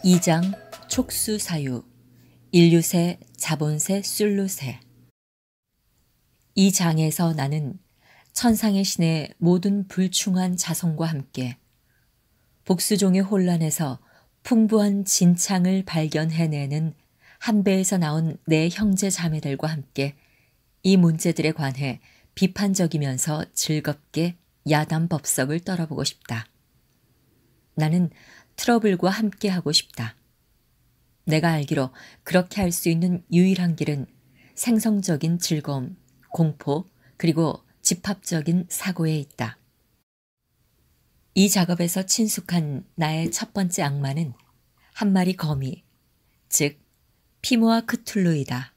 2장 촉수사유 인류새, 자본새, 술루새. 이 장에서 나는 천상의 신의 모든 불충한 자성과 함께 복수종의 혼란에서 풍부한 진창을 발견해내는 한 배에서 나온 내 형제 자매들과 함께 이 문제들에 관해 비판적이면서 즐겁게 야단 법석을 떨어보고 싶다. 나는 트러블과 함께하고 싶다. 내가 알기로 그렇게 할 수 있는 유일한 길은 생성적인 즐거움, 공포, 그리고 집합적인 사고에 있다. 이 작업에서 친숙한 나의 첫 번째 악마는 한 마리 거미, 즉 피모아 크툴루이다.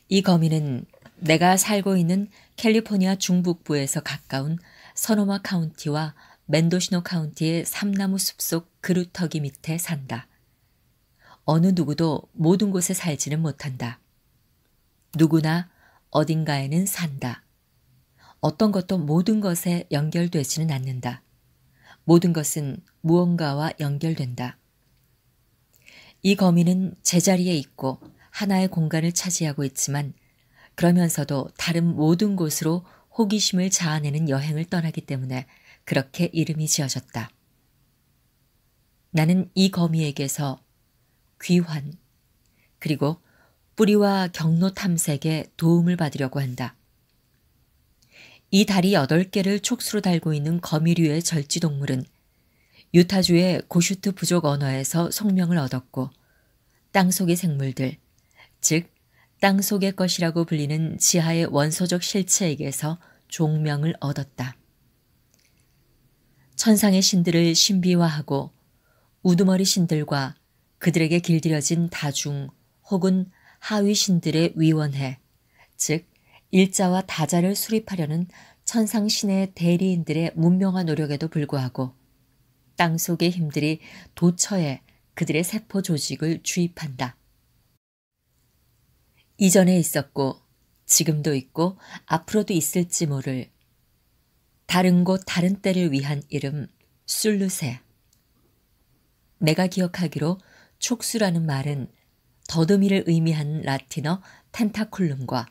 이 거미는 내가 살고 있는 캘리포니아 중북부에서 가까운 서노마 카운티와 멘도시노 카운티의 삼나무 숲속 그루터기 밑에 산다. 어느 누구도 모든 곳에 살지는 못한다. 누구나 어딘가에는 산다. 어떤 것도 모든 것에 연결되지는 않는다. 모든 것은 무언가와 연결된다. 이 거미는 제자리에 있고 하나의 공간을 차지하고 있지만 그러면서도 다른 모든 곳으로 호기심을 자아내는 여행을 떠나기 때문에 그렇게 이름이 지어졌다. 나는 이 거미에게서 귀환, 그리고 뿌리와 경로 탐색에 도움을 받으려고 한다. 이 다리 8개를 촉수로 달고 있는 거미류의 절지동물은 유타주의 고슈트 부족 언어에서 속명을 얻었고 땅속의 생물들, 즉 땅속의 것이라고 불리는 지하의 원소적 실체에게서 종명을 얻었다. 천상의 신들을 신비화하고 우두머리 신들과 그들에게 길들여진 다중 혹은 하위 신들의 위원회, 즉 일자와 다자를 수립하려는 천상 신의 대리인들의 문명화 노력에도 불구하고 땅속의 힘들이 도처에 그들의 세포 조직을 주입한다. 이전에 있었고 지금도 있고 앞으로도 있을지 모를 다른 곳 다른 때를 위한 이름 술루새. 내가 기억하기로 촉수라는 말은 더듬이를 의미하는 라틴어 텐타쿨룸과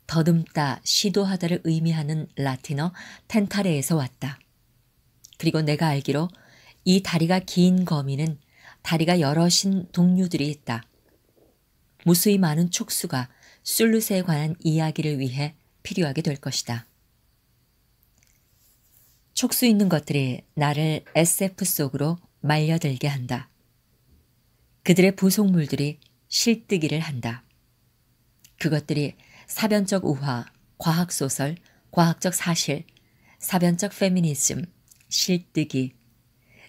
더듬다, 시도하다를 의미하는 라틴어 텐타레에서 왔다. 그리고 내가 알기로 이 다리가 긴 거미는 다리가 여럿인 동류들이 있다. 무수히 많은 촉수가 술루새에 관한 이야기를 위해 필요하게 될 것이다. 촉수 있는 것들이 나를 SF 속으로 말려들게 한다. 그들의 부속물들이 실뜨기를 한다. 그것들이 사변적 우화, 과학소설, 과학적 사실, 사변적 페미니즘, 실뜨기,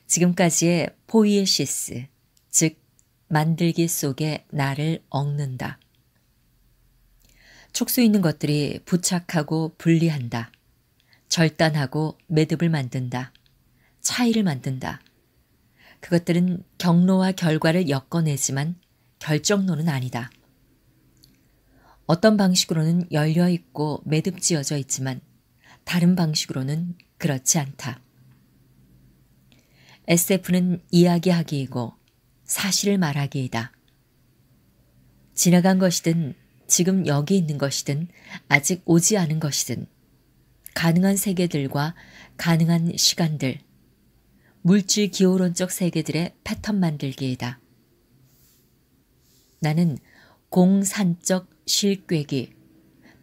지금까지의 포이에시스, 즉 만들기 속에 나를 얽는다. 촉수 있는 것들이 부착하고 분리한다. 절단하고 매듭을 만든다. 차이를 만든다. 그것들은 경로와 결과를 엮어내지만 결정론은 아니다. 어떤 방식으로는 열려있고 매듭 지어져 있지만 다른 방식으로는 그렇지 않다. SF는 이야기하기이고 사실을 말하기이다. 지나간 것이든 지금 여기 있는 것이든 아직 오지 않은 것이든 가능한 세계들과 가능한 시간들, 물질 기호론적 세계들의 패턴 만들기이다. 나는 공산적 실꿰기,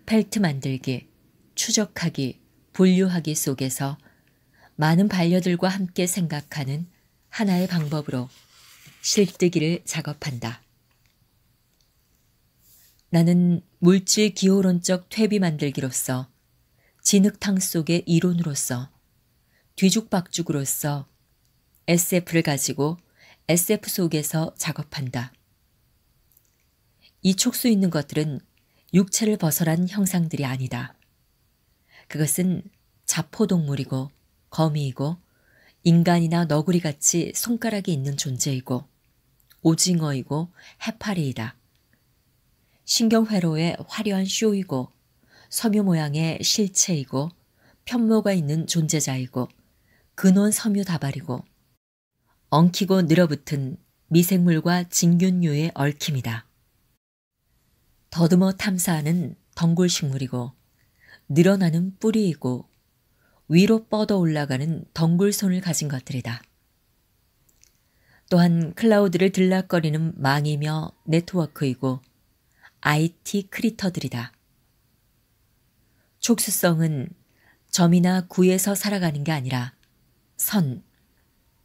펠트 만들기, 추적하기, 분류하기 속에서 많은 반려들과 함께 생각하는 하나의 방법으로 실뜨기를 작업한다. 나는 물질 기호론적 퇴비 만들기로서 진흙탕 속의 이론으로서 뒤죽박죽으로서 SF를 가지고 SF 속에서 작업한다. 이 촉수 있는 것들은 육체를 벗어난 형상들이 아니다. 그것은 자포동물이고 거미이고 인간이나 너구리같이 손가락이 있는 존재이고 오징어이고 해파리이다. 신경회로의 화려한 쇼이고 섬유 모양의 실체이고 편모가 있는 존재자이고 근원 섬유 다발이고 엉키고 늘어붙은 미생물과 진균류의 얽힘이다. 더듬어 탐사하는 덩굴식물이고 늘어나는 뿌리이고 위로 뻗어 올라가는 덩굴손을 가진 것들이다. 또한 클라우드를 들락거리는 망이며 네트워크이고 IT 크리터들이다. 촉수성은 점이나 구에서 살아가는 게 아니라 선,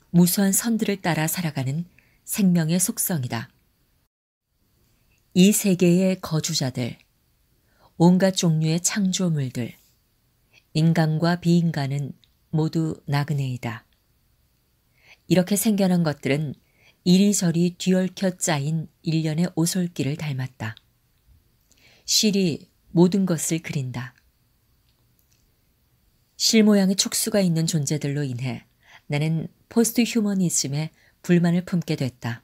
무수한 선들을 따라 살아가는 생명의 속성이다. 이 세계의 거주자들, 온갖 종류의 창조물들, 인간과 비인간은 모두 나그네이다. 이렇게 생겨난 것들은 이리저리 뒤얽혀 짜인 일련의 오솔길을 닮았다. 실이 모든 것을 그린다. 실 모양의 촉수가 있는 존재들로 인해 나는 포스트 휴머니즘에 불만을 품게 됐다.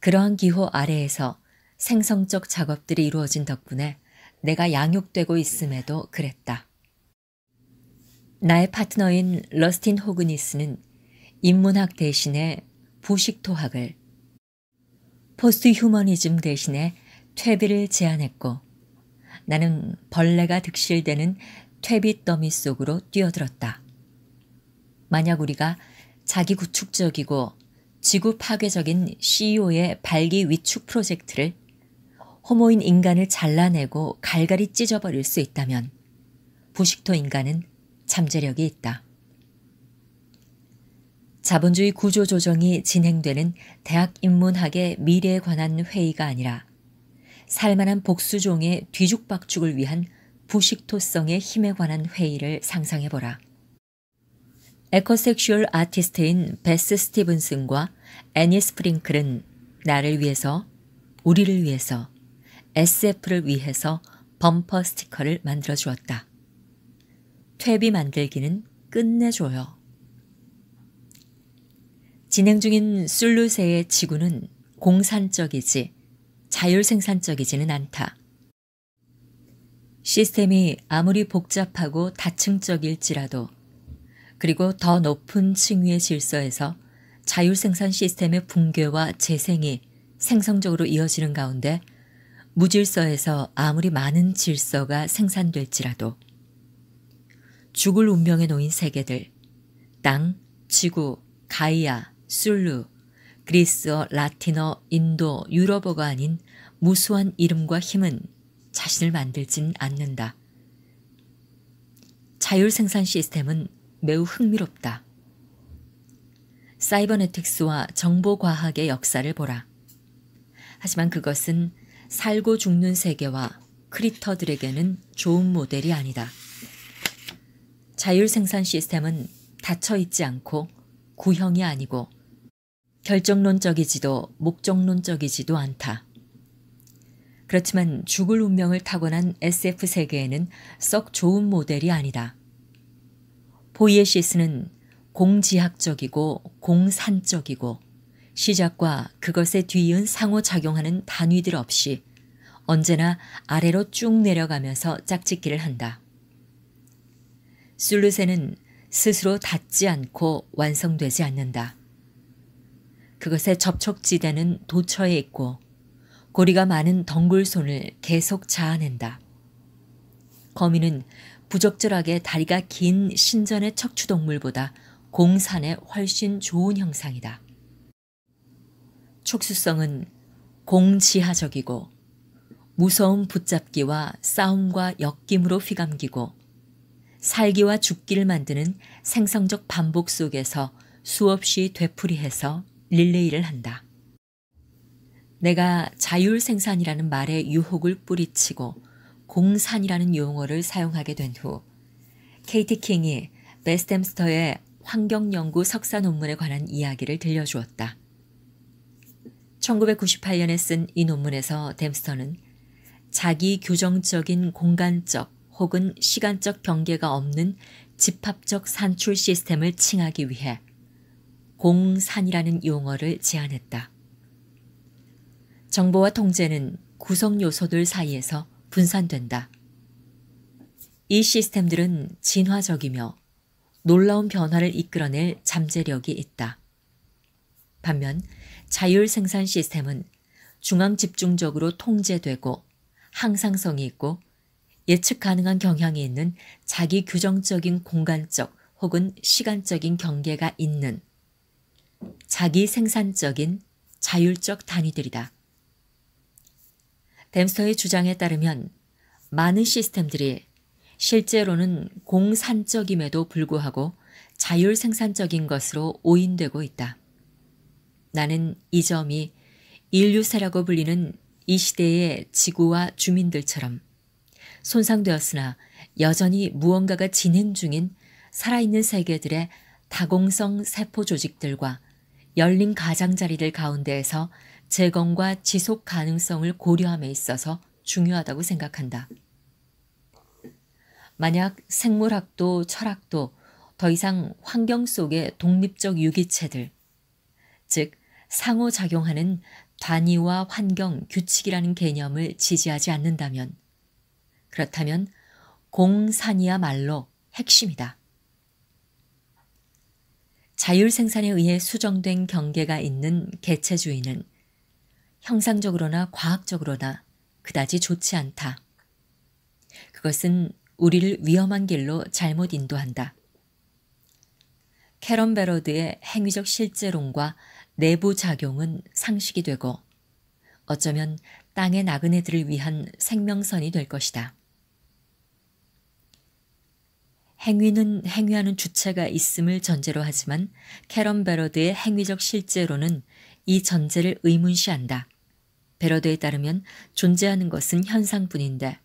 그러한 기호 아래에서 생성적 작업들이 이루어진 덕분에 내가 양육되고 있음에도 그랬다. 나의 파트너인 러스틴 호그니스는 인문학 대신에 부식토학을, 포스트 휴머니즘 대신에 퇴비를 제안했고 나는 벌레가 득실되는 퇴비 더미 속으로 뛰어들었다. 만약 우리가 자기 구축적이고 지구 파괴적인 CEO의 발기 위축 프로젝트를 호모인 인간을 잘라내고 갈갈이 찢어버릴 수 있다면 부식토 인간은 잠재력이 있다. 자본주의 구조조정이 진행되는 대학 인문학의 미래에 관한 회의가 아니라 살만한 복수종의 뒤죽박죽을 위한 부식토성의 힘에 관한 회의를 상상해보라. 에코섹슈얼 아티스트인 베스 스티븐슨과 애니 스프링클은 나를 위해서, 우리를 위해서, SF를 위해서 범퍼 스티커를 만들어 주었다. 퇴비 만들기는 끝내줘요. 진행 중인 술루세의 지구는 공산적이지 자율생산적이지는 않다. 시스템이 아무리 복잡하고 다층적일지라도 그리고 더 높은 층위의 질서에서 자율생산 시스템의 붕괴와 재생이 생성적으로 이어지는 가운데 무질서에서 아무리 많은 질서가 생산될지라도 죽을 운명에 놓인 세계들, 땅, 지구, 가이아, 술루, 그리스어, 라틴어, 인도, 유럽어가 아닌 무수한 이름과 힘은 자신을 만들진 않는다. 자율생산 시스템은 매우 흥미롭다. 사이버네틱스와 정보과학의 역사를 보라. 하지만 그것은 살고 죽는 세계와 크리터들에게는 좋은 모델이 아니다. 자율생산 시스템은 닫혀있지 않고 구형이 아니고 결정론적이지도 목적론적이지도 않다. 그렇지만 죽을 운명을 타고난 SF 세계에는 썩 좋은 모델이 아니다. 포이에시스는 공지학적이고 공산적이고 시작과 그것에 뒤이은 상호작용하는 단위들 없이 언제나 아래로 쭉 내려가면서 짝짓기를 한다. 술루세는 스스로 닿지 않고 완성되지 않는다. 그것의 접촉지대는 도처에 있고 고리가 많은 덩굴손을 계속 자아낸다. 거미는 부적절하게 다리가 긴 신전의 척추동물보다 공산에 훨씬 좋은 형상이다. 촉수성은 공지하적이고 무서운 붙잡기와 싸움과 역김으로 휘감기고 살기와 죽기를 만드는 생성적 반복 속에서 수없이 되풀이해서 릴레이를 한다. 내가 자율생산이라는 말에 유혹을 뿌리치고 공산이라는 용어를 사용하게 된 후 케이티 킹이 베스템스터의 환경연구 석사 논문에 관한 이야기를 들려주었다. 1998년에 쓴 이 논문에서 댐스터는 자기 규정적인 공간적 혹은 시간적 경계가 없는 집합적 산출 시스템을 칭하기 위해 공산이라는 용어를 제안했다. 정보와 통제는 구성 요소들 사이에서 분산된다. 이 시스템들은 진화적이며 놀라운 변화를 이끌어낼 잠재력이 있다. 반면 자율 생산 시스템은 중앙 집중적으로 통제되고 항상성이 있고 예측 가능한 경향이 있는 자기 규정적인 공간적 혹은 시간적인 경계가 있는 자기 생산적인 자율적 단위들이다. 댐스터의 주장에 따르면 많은 시스템들이 실제로는 공산적임에도 불구하고 자율 생산적인 것으로 오인되고 있다. 나는 이 점이 인류세라고 불리는 이 시대의 지구와 주민들처럼 손상되었으나 여전히 무언가가 진행 중인 살아있는 세계들의 다공성 세포 조직들과 열린 가장자리들 가운데에서 재건과 지속 가능성을 고려함에 있어서 중요하다고 생각한다. 만약 생물학도 철학도 더 이상 환경 속의 독립적 유기체들, 즉 상호작용하는 단위와 환경 규칙이라는 개념을 지지하지 않는다면, 그렇다면 공산이야말로 핵심이다. 자율생산에 의해 수정된 경계가 있는 개체주의는 형상적으로나 과학적으로나 그다지 좋지 않다. 그것은 우리를 위험한 길로 잘못 인도한다. 캐런 베러드의 행위적 실제론과 내부작용은 상식이 되고 어쩌면 땅의 나그네들을 위한 생명선이 될 것이다. 행위는 행위하는 주체가 있음을 전제로 하지만 캐런 베러드의 행위적 실제론은 이 전제를 의문시한다. 베러드에 따르면 존재하는 것은 현상뿐인데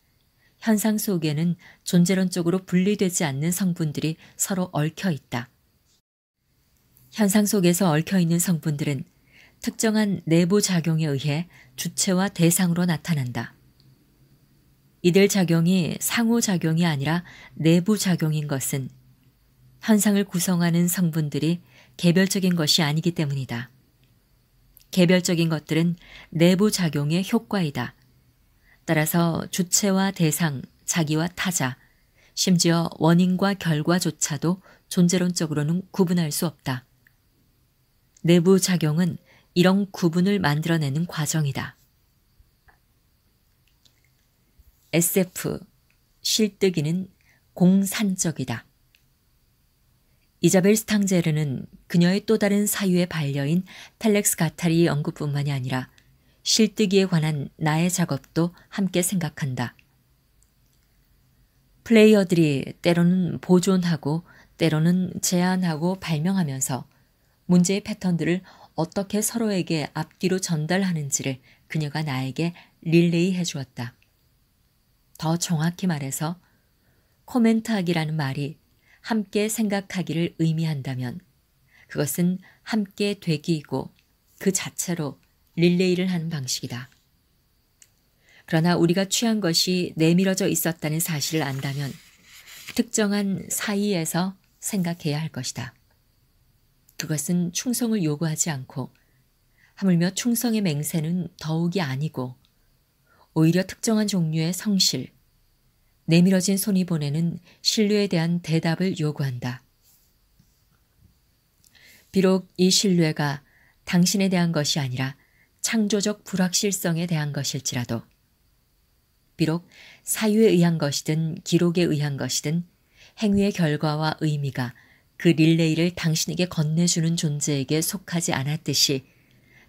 현상 속에는 존재론적으로 분리되지 않는 성분들이 서로 얽혀 있다. 현상 속에서 얽혀있는 성분들은 특정한 내부 작용에 의해 주체와 대상으로 나타난다. 이들 작용이 상호작용이 아니라 내부작용인 것은 현상을 구성하는 성분들이 개별적인 것이 아니기 때문이다. 개별적인 것들은 내부작용의 효과이다. 따라서 주체와 대상, 자기와 타자, 심지어 원인과 결과조차도 존재론적으로는 구분할 수 없다. 내부작용은 이런 구분을 만들어내는 과정이다. SF, 실뜨기는 공산적이다. 이자벨 스탕제르는 그녀의 또 다른 사유의 반려인 펠렉스 가타리 연구뿐만이 아니라 실뜨기에 관한 나의 작업도 함께 생각한다. 플레이어들이 때로는 보존하고 때로는 제안하고 발명하면서 문제의 패턴들을 어떻게 서로에게 앞뒤로 전달하는지를 그녀가 나에게 릴레이해 주었다. 더 정확히 말해서 코멘트하기라는 말이 함께 생각하기를 의미한다면 그것은 함께 되기이고 그 자체로 릴레이를 하는 방식이다. 그러나 우리가 취한 것이 내밀어져 있었다는 사실을 안다면 특정한 사이에서 생각해야 할 것이다. 그것은 충성을 요구하지 않고 하물며 충성의 맹세는 더욱이 아니고 오히려 특정한 종류의 성실, 내밀어진 손이 보내는 신뢰에 대한 대답을 요구한다. 비록 이 신뢰가 당신에 대한 것이 아니라 창조적 불확실성에 대한 것일지라도, 비록 사유에 의한 것이든 기록에 의한 것이든 행위의 결과와 의미가 그 릴레이를 당신에게 건네주는 존재에게 속하지 않았듯이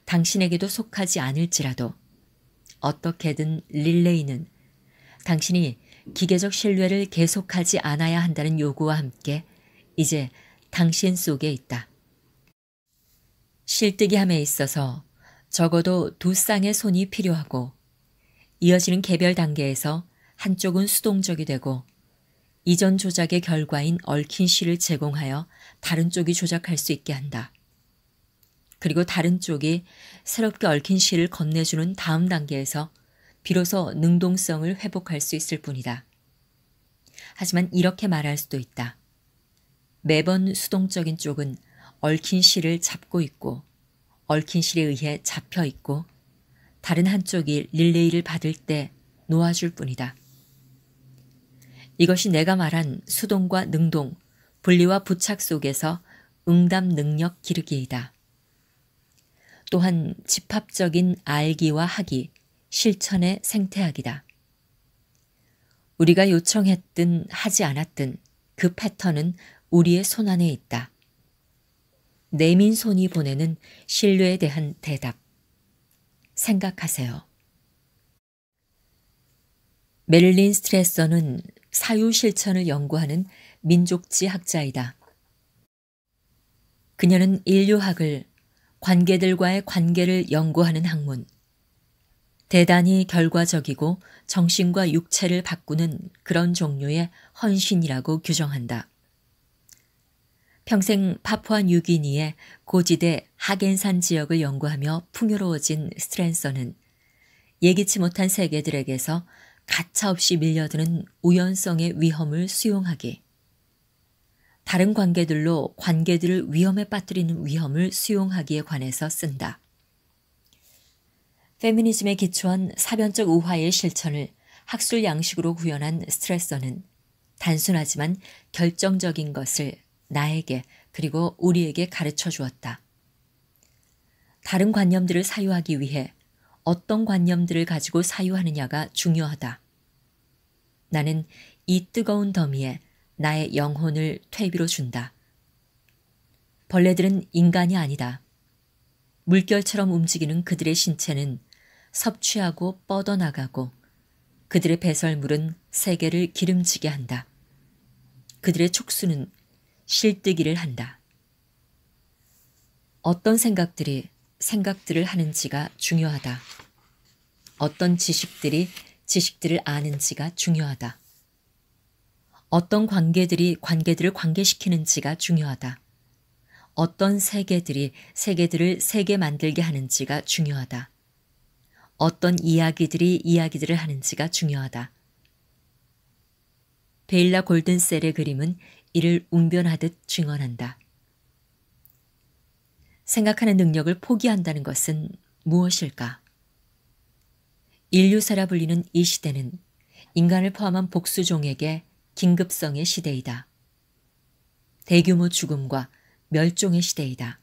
당신에게도 속하지 않을지라도 어떻게든 릴레이는 당신이 기계적 신뢰를 계속하지 않아야 한다는 요구와 함께 이제 당신 속에 있다. 실뜨기함에 있어서 적어도 두 쌍의 손이 필요하고 이어지는 개별 단계에서 한쪽은 수동적이 되고 이전 조작의 결과인 얽힌 실을 제공하여 다른 쪽이 조작할 수 있게 한다. 그리고 다른 쪽이 새롭게 얽힌 실을 건네주는 다음 단계에서 비로소 능동성을 회복할 수 있을 뿐이다. 하지만 이렇게 말할 수도 있다. 매번 수동적인 쪽은 얽힌 실을 잡고 있고 얽힌 실에 의해 잡혀 있고 다른 한쪽이 릴레이를 받을 때 놓아줄 뿐이다. 이것이 내가 말한 수동과 능동, 분리와 부착 속에서 응답 능력 기르기이다. 또한 집합적인 알기와 학이 실천의 생태학이다. 우리가 요청했든 하지 않았든 그 패턴은 우리의 손안에 있다. 내민 손이 보내는 신뢰에 대한 대답. 생각하세요. 메릴린 스트레서는 사유 실천을 연구하는 민족지 학자이다. 그녀는 인류학을 관계들과의 관계를 연구하는 학문, 대단히 결과적이고 정신과 육체를 바꾸는 그런 종류의 헌신이라고 규정한다. 평생 파푸아 뉴기니의 고지대 하겐산 지역을 연구하며 풍요로워진 스트랜서는 예기치 못한 세계들에게서 가차없이 밀려드는 우연성의 위험을 수용하기, 다른 관계들로 관계들을 위험에 빠뜨리는 위험을 수용하기에 관해서 쓴다. 페미니즘에 기초한 사변적 우화의 실천을 학술 양식으로 구현한 스트레서는 단순하지만 결정적인 것을 나에게 그리고 우리에게 가르쳐 주었다. 다른 관념들을 사유하기 위해 어떤 관념들을 가지고 사유하느냐가 중요하다. 나는 이 뜨거운 더미에 나의 영혼을 퇴비로 준다. 벌레들은 인간이 아니다. 물결처럼 움직이는 그들의 신체는 섭취하고 뻗어나가고 그들의 배설물은 세계를 기름지게 한다. 그들의 촉수는 실뜨기를 한다. 어떤 생각들을 하는지가 중요하다. 어떤 지식들이 지식들을 아는지가 중요하다. 어떤 관계들이 관계들을 관계시키는지가 중요하다. 어떤 세계들이 세계들을 세계 만들게 하는지가 중요하다. 어떤 이야기들이 이야기들을 하는지가 중요하다. 베일라 골든셀의 그림은 이를 웅변하듯 증언한다. 생각하는 능력을 포기한다는 것은 무엇일까? 인류사라 불리는 이 시대는 인간을 포함한 복수종에게 긴급성의 시대이다. 대규모 죽음과 멸종의 시대이다.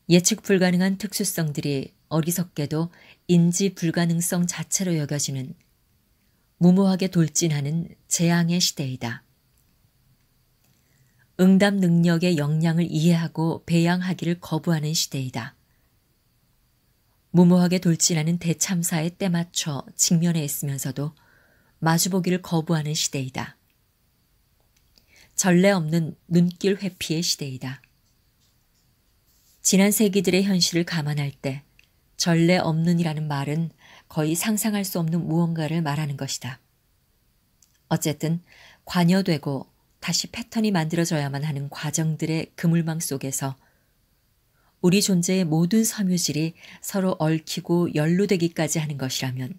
예측 불가능한 특수성들이 어리석게도 인지 불가능성 자체로 여겨지는 무모하게 돌진하는 재앙의 시대이다. 응답 능력의 역량을 이해하고 배양하기를 거부하는 시대이다. 무모하게 돌진하는 대참사에 때맞춰 직면해 있으면서도 마주보기를 거부하는 시대이다. 전례 없는 눈길 회피의 시대이다. 지난 세기들의 현실을 감안할 때 전례 없는이라는 말은 거의 상상할 수 없는 무언가를 말하는 것이다. 어쨌든 관여되고 다시 패턴이 만들어져야만 하는 과정들의 그물망 속에서 우리 존재의 모든 섬유질이 서로 얽히고 연루되기까지 하는 것이라면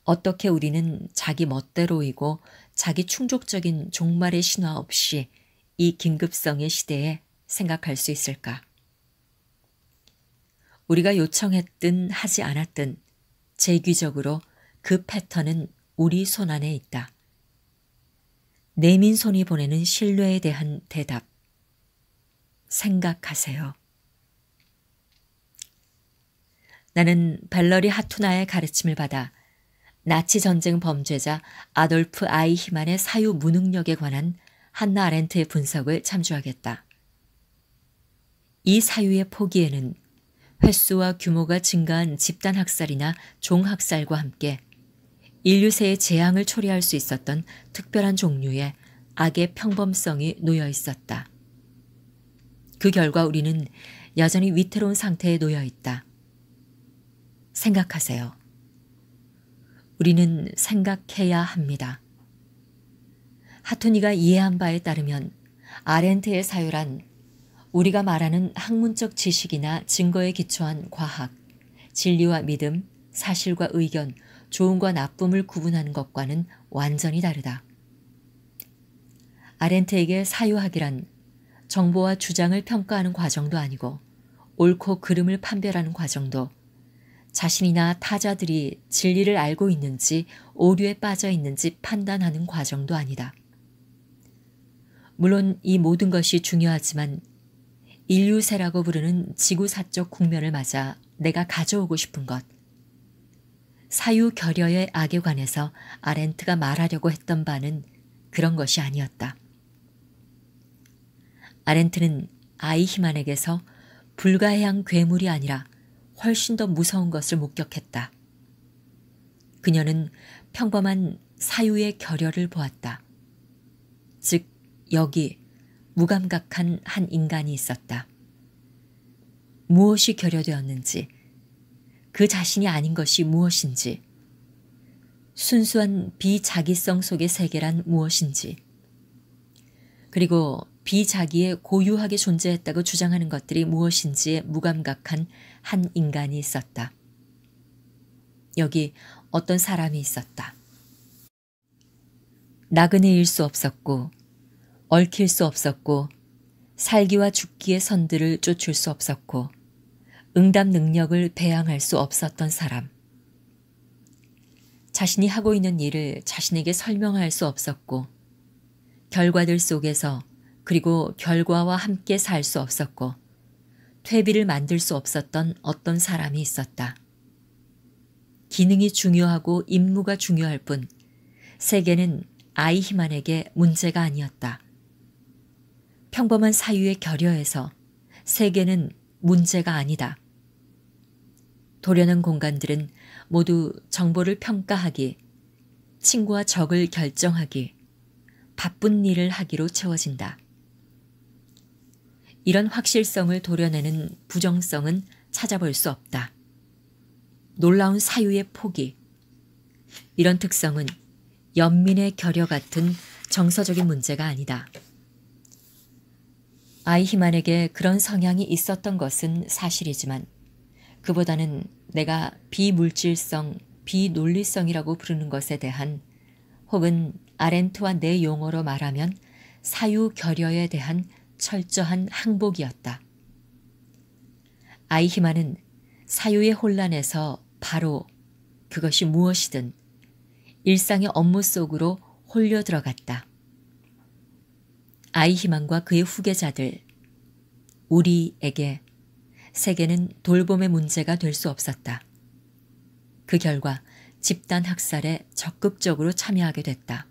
어떻게 우리는 자기 멋대로이고 자기 충족적인 종말의 신화 없이 이 긴급성의 시대에 생각할 수 있을까? 우리가 요청했든 하지 않았든 재규적으로 그 패턴은 우리 손안에 있다. 내민 손이 보내는 신뢰에 대한 대답. 생각하세요. 나는 벨러리 하투나의 가르침을 받아 나치 전쟁 범죄자 아돌프 아이히만의 사유 무능력에 관한 한나 아렌트의 분석을 참조하겠다. 이 사유의 포기에는 횟수와 규모가 증가한 집단 학살이나 종학살과 함께 인류세의 재앙을 초래할 수 있었던 특별한 종류의 악의 평범성이 놓여 있었다. 그 결과 우리는 여전히 위태로운 상태에 놓여 있다. 생각하세요. 우리는 생각해야 합니다. 하투니가 이해한 바에 따르면 아렌트의 사유란 우리가 말하는 학문적 지식이나 증거에 기초한 과학, 진리와 믿음, 사실과 의견, 좋음과 나쁨을 구분하는 것과는 완전히 다르다. 아렌트에게 사유학이란 정보와 주장을 평가하는 과정도 아니고 옳고 그름을 판별하는 과정도 자신이나 타자들이 진리를 알고 있는지 오류에 빠져 있는지 판단하는 과정도 아니다. 물론 이 모든 것이 중요하지만 인류세라고 부르는 지구사적 국면을 맞아 내가 가져오고 싶은 것. 사유결여의 악에 관해서 아렌트가 말하려고 했던 바는 그런 것이 아니었다. 아렌트는 아이히만에게서 불가해한 괴물이 아니라 훨씬 더 무서운 것을 목격했다. 그녀는 평범한 사유의 결여를 보았다. 즉 여기 무감각한 한 인간이 있었다. 무엇이 결여되었는지, 그 자신이 아닌 것이 무엇인지, 순수한 비자기성 속의 세계란 무엇인지, 그리고 비자기에 고유하게 존재했다고 주장하는 것들이 무엇인지에 무감각한 한 인간이 있었다. 여기 어떤 사람이 있었다. 나그네일 수 없었고 얽힐 수 없었고 살기와 죽기의 선들을 쫓을 수 없었고 응답 능력을 배양할 수 없었던 사람. 자신이 하고 있는 일을 자신에게 설명할 수 없었고 결과들 속에서 그리고 결과와 함께 살 수 없었고 퇴비를 만들 수 없었던 어떤 사람이 있었다. 기능이 중요하고 임무가 중요할 뿐 세계는 아이히만에게 문제가 아니었다. 평범한 사유의 결여에서 세계는 문제가 아니다. 도려는 공간들은 모두 정보를 평가하기, 친구와 적을 결정하기, 바쁜 일을 하기로 채워진다. 이런 확실성을 도려내는 부정성은 찾아볼 수 없다. 놀라운 사유의 포기, 이런 특성은 연민의 결여 같은 정서적인 문제가 아니다. 아이히만에게 그런 성향이 있었던 것은 사실이지만 그보다는 내가 비물질성, 비논리성이라고 부르는 것에 대한 혹은 아렌트와 내 용어로 말하면 사유결여에 대한 철저한 항복이었다. 아이히만은 사유의 혼란에서 바로 그것이 무엇이든 일상의 업무 속으로 홀려 들어갔다. 아이히만과 그의 후계자들, 우리에게 세계는 돌봄의 문제가 될 수 없었다. 그 결과 집단 학살에 적극적으로 참여하게 됐다.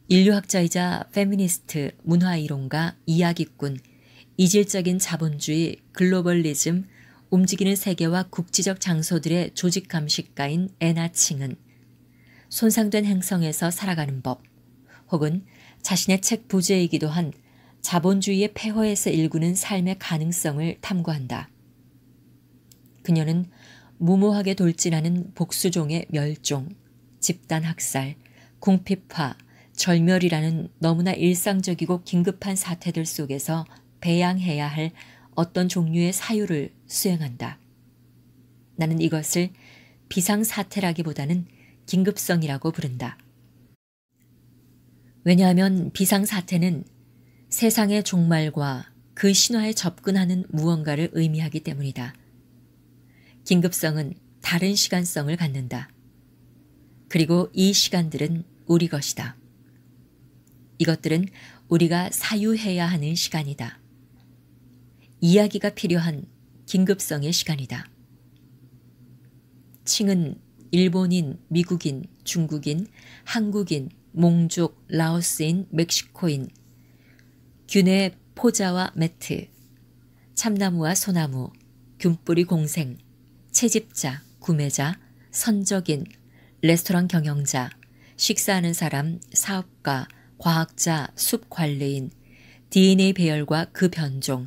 인류학자이자 페미니스트, 문화이론가, 이야기꾼, 이질적인 자본주의, 글로벌리즘, 움직이는 세계와 국지적 장소들의 조직 감식가인 애나칭은 손상된 행성에서 살아가는 법, 혹은 자신의 책 부제이기도 한 자본주의의 폐허에서 일구는 삶의 가능성을 탐구한다. 그녀는 무모하게 돌진하는 복수종의 멸종, 집단 학살, 궁핍화, 절멸이라는 너무나 일상적이고 긴급한 사태들 속에서 배양해야 할 어떤 종류의 사유를 수행한다. 나는 이것을 비상사태라기보다는 긴급성이라고 부른다. 왜냐하면 비상사태는 세상의 종말과 그 신화에 접근하는 무언가를 의미하기 때문이다. 긴급성은 다른 시간성을 갖는다. 그리고 이 시간들은 우리 것이다. 이것들은 우리가 사유해야 하는 시간이다. 이야기가 필요한 긴급성의 시간이다. 칭은 일본인, 미국인, 중국인, 한국인, 몽족, 라오스인, 멕시코인, 균의 포자와 매트, 참나무와 소나무, 균뿌리 공생, 채집자, 구매자, 선적인, 레스토랑 경영자, 식사하는 사람, 사업가, 과학자, 숲관리인, DNA 배열과 그 변종,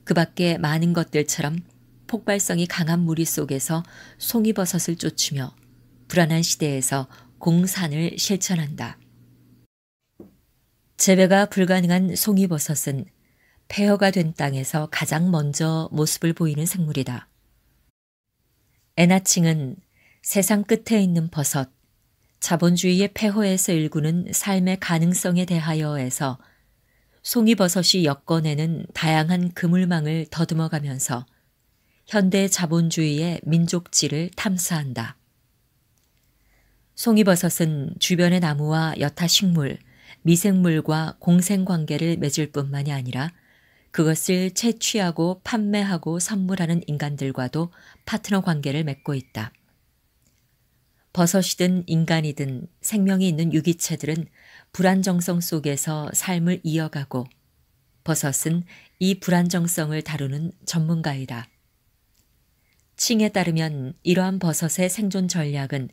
그 밖에 많은 것들처럼 폭발성이 강한 무리 속에서 송이버섯을 쫓으며 불안한 시대에서 공산을 실천한다. 재배가 불가능한 송이버섯은 폐허가 된 땅에서 가장 먼저 모습을 보이는 생물이다. 애나칭은 세상 끝에 있는 버섯, 자본주의의 폐허에서 일구는 삶의 가능성에 대하여에서 송이버섯이 엮어내는 다양한 그물망을 더듬어가면서 현대 자본주의의 민족지를 탐사한다. 송이버섯은 주변의 나무와 여타 식물, 미생물과 공생관계를 맺을 뿐만이 아니라 그것을 채취하고 판매하고 선물하는 인간들과도 파트너 관계를 맺고 있다. 버섯이든 인간이든 생명이 있는 유기체들은 불안정성 속에서 삶을 이어가고 버섯은 이 불안정성을 다루는 전문가이다. 칭에 따르면 이러한 버섯의 생존 전략은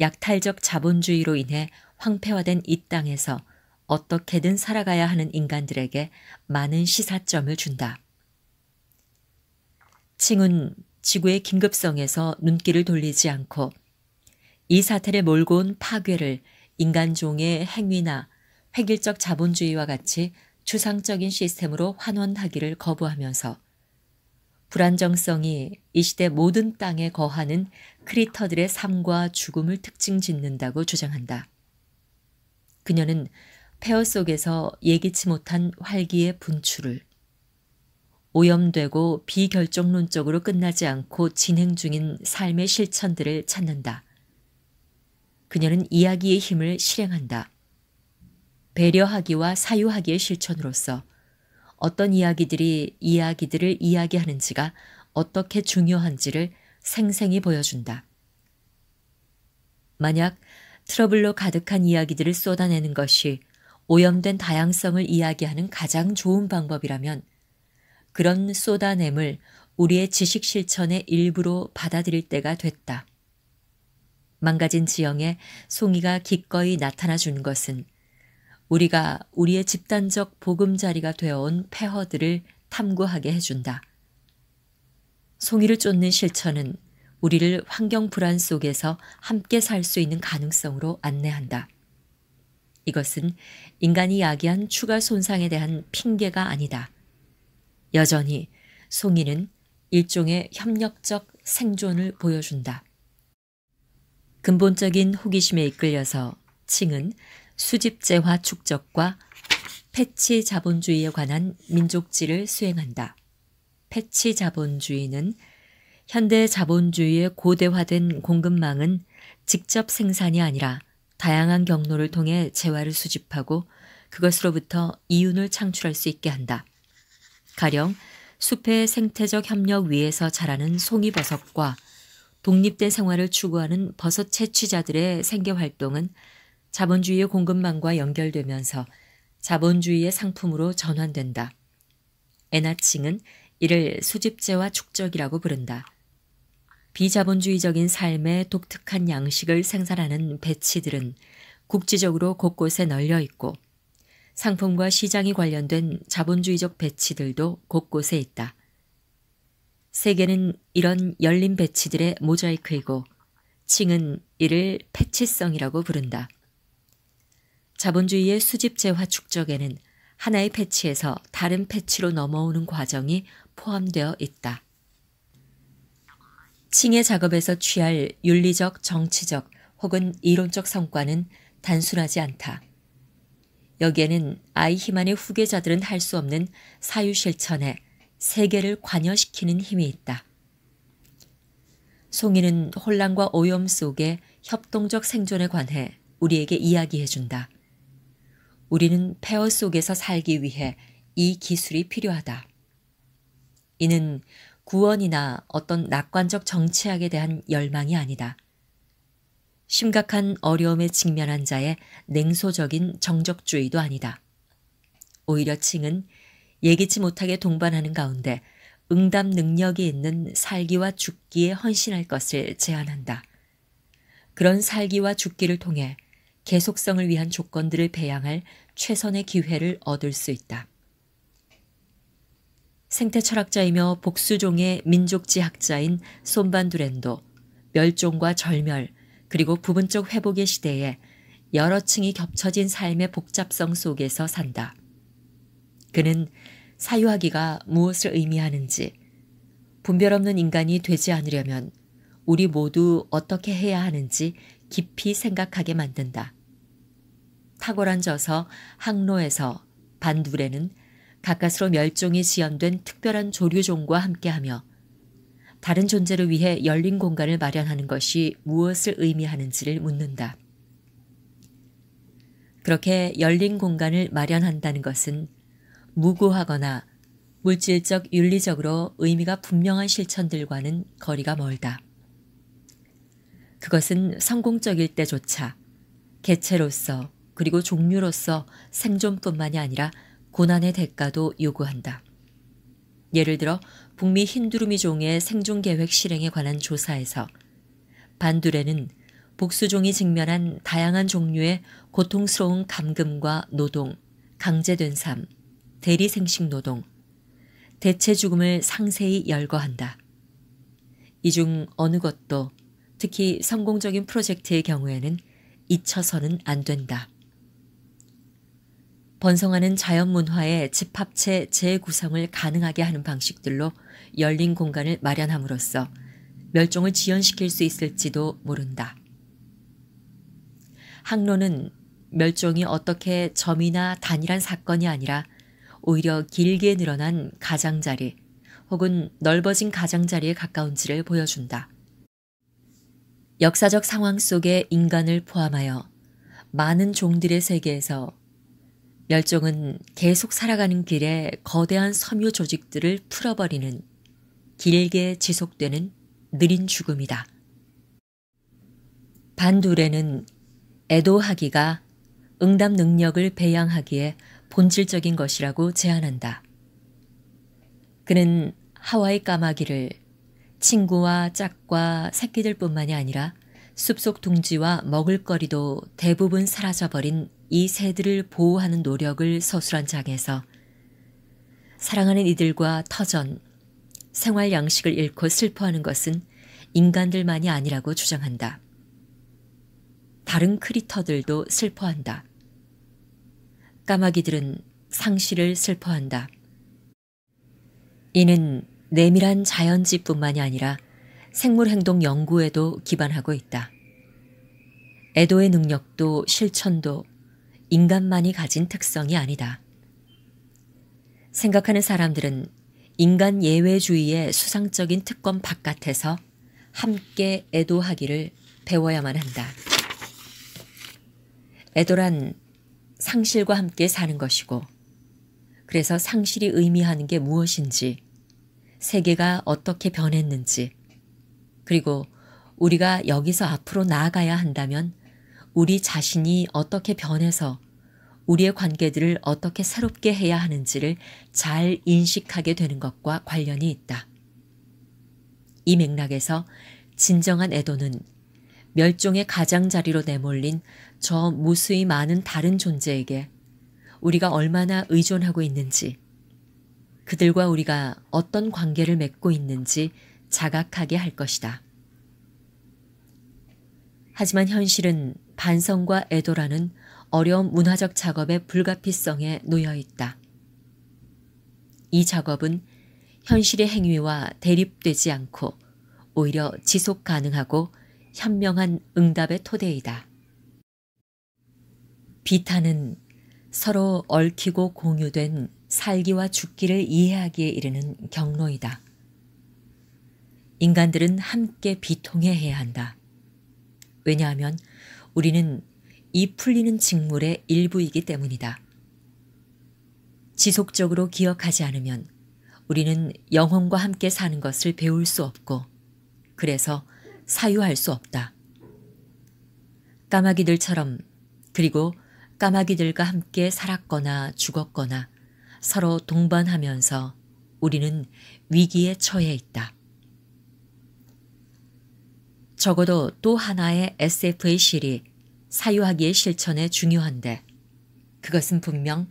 약탈적 자본주의로 인해 황폐화된 이 땅에서 어떻게든 살아가야 하는 인간들에게 많은 시사점을 준다. 칭은 지구의 긴급성에서 눈길을 돌리지 않고 이 사태를 몰고 온 파괴를 인간종의 행위나 획일적 자본주의와 같이 추상적인 시스템으로 환원하기를 거부하면서 불안정성이 이 시대 모든 땅에 거하는 크리터들의 삶과 죽음을 특징 짓는다고 주장한다. 그녀는 폐허 속에서 예기치 못한 활기의 분출을 오염되고 비결정론적으로 끝나지 않고 진행 중인 삶의 실천들을 찾는다. 그녀는 이야기의 힘을 실행한다. 배려하기와 사유하기의 실천으로서 어떤 이야기들이 이야기들을 이야기하는지가 어떻게 중요한지를 생생히 보여준다. 만약 트러블로 가득한 이야기들을 쏟아내는 것이 오염된 다양성을 이야기하는 가장 좋은 방법이라면 그런 쏟아냄을 우리의 지식 실천의 일부로 받아들일 때가 됐다. 망가진 지형에 송이가 기꺼이 나타나 주는 것은 우리가 우리의 집단적 보금자리가 되어온 폐허들을 탐구하게 해준다. 송이를 쫓는 실천은 우리를 환경 불안 속에서 함께 살 수 있는 가능성으로 안내한다. 이것은 인간이 야기한 추가 손상에 대한 핑계가 아니다. 여전히 송이는 일종의 협력적 생존을 보여준다. 근본적인 호기심에 이끌려서 칭은 수집재화 축적과 패치 자본주의에 관한 민족지를 수행한다. 패치 자본주의는 현대 자본주의의 고대화된 공급망은 직접 생산이 아니라 다양한 경로를 통해 재화를 수집하고 그것으로부터 이윤을 창출할 수 있게 한다. 가령 숲의 생태적 협력 위에서 자라는 송이버섯과 독립된 생활을 추구하는 버섯 채취자들의 생계활동은 자본주의의 공급망과 연결되면서 자본주의의 상품으로 전환된다. 에나칭은 이를 수집재화 축적이라고 부른다. 비자본주의적인 삶의 독특한 양식을 생산하는 배치들은 국지적으로 곳곳에 널려 있고 상품과 시장이 관련된 자본주의적 배치들도 곳곳에 있다. 세계는 이런 열린 배치들의 모자이크이고 칭은 이를 패치성이라고 부른다. 자본주의의 수집재화 축적에는 하나의 패치에서 다른 패치로 넘어오는 과정이 포함되어 있다. 칭의 작업에서 취할 윤리적, 정치적 혹은 이론적 성과는 단순하지 않다. 여기에는 아이 히만의 후계자들은 할 수 없는 사유실천에 세계를 관여시키는 힘이 있다. 송이는 혼란과 오염 속의 협동적 생존에 관해 우리에게 이야기해준다. 우리는 폐허 속에서 살기 위해 이 기술이 필요하다. 이는 구원이나 어떤 낙관적 정치학에 대한 열망이 아니다. 심각한 어려움에 직면한 자의 냉소적인 정적주의도 아니다. 오히려 칭은 예기치 못하게 동반하는 가운데 응답 능력이 있는 살기와 죽기에 헌신할 것을 제안한다. 그런 살기와 죽기를 통해 계속성을 위한 조건들을 배양할 최선의 기회를 얻을 수 있다. 생태철학자이며 복수종의 민족지학자인 솜반두렌도 멸종과 절멸 그리고 부분적 회복의 시대에 여러 층이 겹쳐진 삶의 복잡성 속에서 산다. 그는 사유하기가 무엇을 의미하는지, 분별 없는 인간이 되지 않으려면 우리 모두 어떻게 해야 하는지 깊이 생각하게 만든다. 탁월한 저서 항로에서 반두레는 가까스로 멸종이 지연된 특별한 조류종과 함께하며 다른 존재를 위해 열린 공간을 마련하는 것이 무엇을 의미하는지를 묻는다. 그렇게 열린 공간을 마련한다는 것은 무고하거나 물질적 윤리적으로 의미가 분명한 실천들과는 거리가 멀다. 그것은 성공적일 때조차 개체로서 그리고 종류로서 생존뿐만이 아니라 고난의 대가도 요구한다. 예를 들어 북미 힌두루미종의 생존계획 실행에 관한 조사에서 반두레는 복수종이 직면한 다양한 종류의 고통스러운 감금과 노동, 강제된 삶, 대리생식 노동, 대체 죽음을 상세히 열거한다. 이 중 어느 것도 특히 성공적인 프로젝트의 경우에는 잊혀서는 안 된다. 번성하는 자연문화의 집합체 재구성을 가능하게 하는 방식들로 열린 공간을 마련함으로써 멸종을 지연시킬 수 있을지도 모른다. 항로는 멸종이 어떻게 점이나 단일한 사건이 아니라 오히려 길게 늘어난 가장자리 혹은 넓어진 가장자리에 가까운지를 보여준다. 역사적 상황 속에 인간을 포함하여 많은 종들의 세계에서 멸종은 계속 살아가는 길에 거대한 섬유 조직들을 풀어버리는 길게 지속되는 느린 죽음이다. 반두레는 애도하기가 응답 능력을 배양하기에 본질적인 것이라고 제안한다. 그는 하와이 까마귀를 친구와 짝과 새끼들뿐만이 아니라 숲속 둥지와 먹을거리도 대부분 사라져버린 이 새들을 보호하는 노력을 서술한 장에서 사랑하는 이들과 터전, 생활 양식을 잃고 슬퍼하는 것은 인간들만이 아니라고 주장한다. 다른 크리터들도 슬퍼한다. 까마귀들은 상실을 슬퍼한다. 이는 내밀한 자연지뿐만이 아니라 생물행동 연구에도 기반하고 있다. 애도의 능력도 실천도 인간만이 가진 특성이 아니다. 생각하는 사람들은 인간 예외주의의 수상적인 특권 바깥에서 함께 애도하기를 배워야만 한다. 애도란 상실과 함께 사는 것이고, 그래서 상실이 의미하는 게 무엇인지, 세계가 어떻게 변했는지, 그리고 우리가 여기서 앞으로 나아가야 한다면 우리 자신이 어떻게 변해서 우리의 관계들을 어떻게 새롭게 해야 하는지를 잘 인식하게 되는 것과 관련이 있다. 이 맥락에서 진정한 애도는 멸종의 가장자리로 내몰린 저 무수히 많은 다른 존재에게 우리가 얼마나 의존하고 있는지, 그들과 우리가 어떤 관계를 맺고 있는지 자각하게 할 것이다. 하지만 현실은 반성과 애도라는 어려운 문화적 작업의 불가피성에 놓여 있다. 이 작업은 현실의 행위와 대립되지 않고 오히려 지속 가능하고 현명한 응답의 토대이다. 비탄은 서로 얽히고 공유된 살기와 죽기를 이해하기에 이르는 경로이다. 인간들은 함께 비통해해야 한다. 왜냐하면 우리는 이 풀리는 직물의 일부이기 때문이다. 지속적으로 기억하지 않으면 우리는 영혼과 함께 사는 것을 배울 수 없고, 그래서 사유할 수 없다. 까마귀들처럼, 그리고 까마귀들과 함께 살았거나 죽었거나 서로 동반하면서 우리는 위기에 처해 있다. 적어도 또 하나의 SF의 실이 사유하기의 실천에 중요한데, 그것은 분명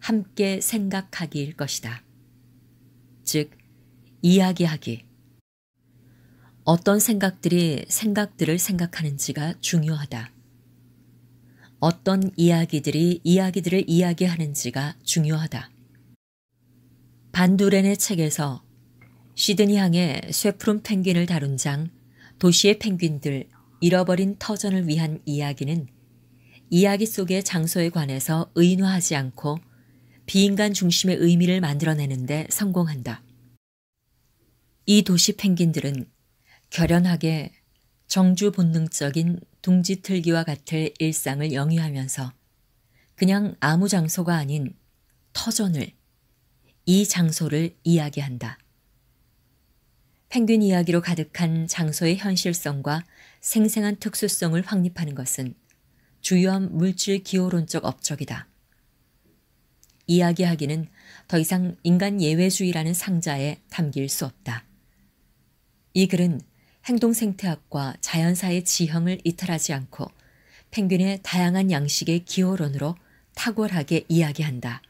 함께 생각하기일 것이다. 즉, 이야기하기. 어떤 생각들이 생각들을 생각하는지가 중요하다. 어떤 이야기들이 이야기들을 이야기하는지가 중요하다. 반두렌의 책에서 시드니항의 쇠푸른 펭귄을 다룬 장 도시의 펭귄들 잃어버린 터전을 위한 이야기는 이야기 속의 장소에 관해서 의인화하지 않고 비인간 중심의 의미를 만들어내는데 성공한다. 이 도시 펭귄들은 결연하게 정주 본능적인 둥지틀기와 같을 일상을 영위하면서 그냥 아무 장소가 아닌 터전을, 이 장소를 이야기한다. 펭귄 이야기로 가득한 장소의 현실성과 생생한 특수성을 확립하는 것은 주요한 물질 기호론적 업적이다. 이야기하기는 더 이상 인간 예외주의라는 상자에 담길 수 없다. 이 글은 행동 생태학과 자연사의 지형을 이탈하지 않고 펭귄의 다양한 양식의 기호론으로 탁월하게 이야기한다.